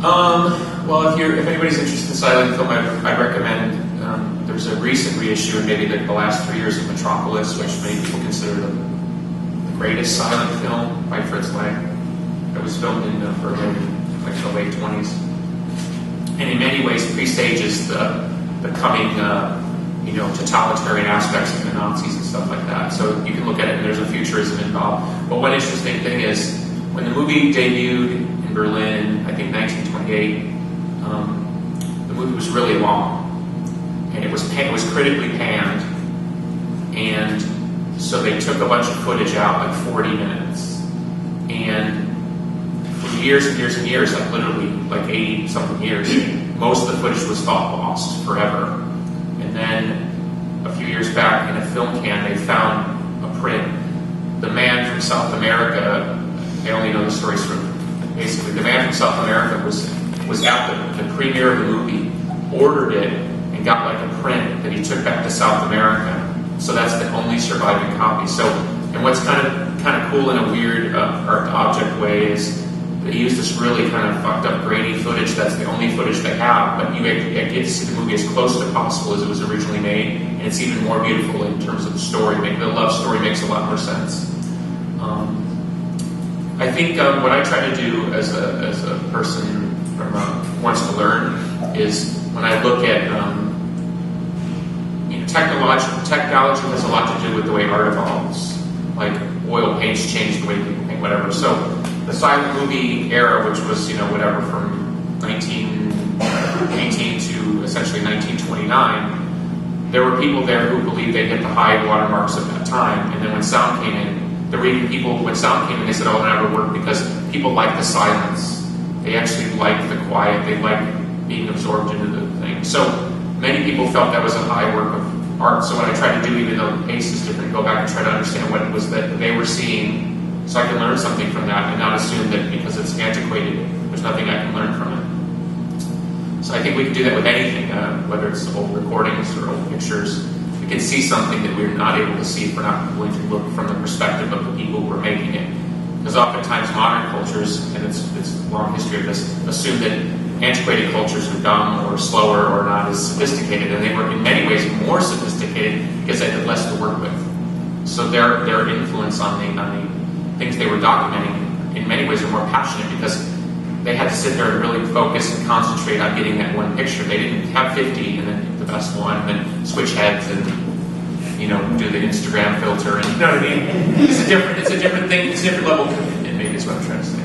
Well, if anybody's interested in silent film, I'd recommend. There's a recent reissue in maybe the last 3 years of Metropolis, which many people consider the greatest silent film by Fritz Lang. It was filmed in Berlin, like the late 20s, and in many ways presages the coming, totalitarian aspects of the Nazis and stuff like that. So you can look at it, and there's a futurism involved. But one interesting thing is, when the movie debuted in Berlin, I think 1928, the movie was really long, and it was critically panned, and so they took a bunch of footage out, like 40 minutes, and for years and years and years, like literally like 80-something years, most of the footage was thought lost forever. And then a few years back in a film can, they found a print. The man from South America, I only know the stories from, basically, the man from South America was at the premiere of the movie, ordered it, and got like a print that he took back to South America. So that's the only surviving copy. So, and what's kind of cool in a weird art object way is they use this really kind of fucked up grainy footage. That's the only footage they have, but you get to see the movie as close to possible as it was originally made, and it's even more beautiful in terms of the story. The love story makes a lot more sense. I think what I try to do as a person who wants to learn is when I look at technology has a lot to do with the way art evolves. Like oil paints change the way people paint, whatever. So the silent movie era, which was from 1918 to essentially 1929, there were people there who believed they hit the high watermarks of that time. And then when sound came in, when sound came in, they said, "Oh, it'll never work," because people like the silence. They actually like the quiet. They like being absorbed into the thing. So many people felt that was a high work of art. So what I try to do, even though the pace is different, go back and try to understand what it was that they were seeing, so I can learn something from that and not assume that because it's antiquated, there's nothing I can learn from it. So I think we can do that with anything, whether it's old recordings or old pictures. We can see something that we're not able to see if we're not willing to look from the perspective of the people who are making it. Because oftentimes modern cultures, and it's a long history of this, assume that antiquated cultures are dumb or slower or not as sophisticated, and they were in many ways more sophisticated because they had less to work with. So their influence on the things they were documenting in many ways are more passionate because they had to sit there and really focus and concentrate on getting that one picture. They didn't have 50 and then pick the best one and then switch heads and do the Instagram filter and you know what I mean? It's a different thing. It's a different level of commitment, maybe is what I'm trying to say.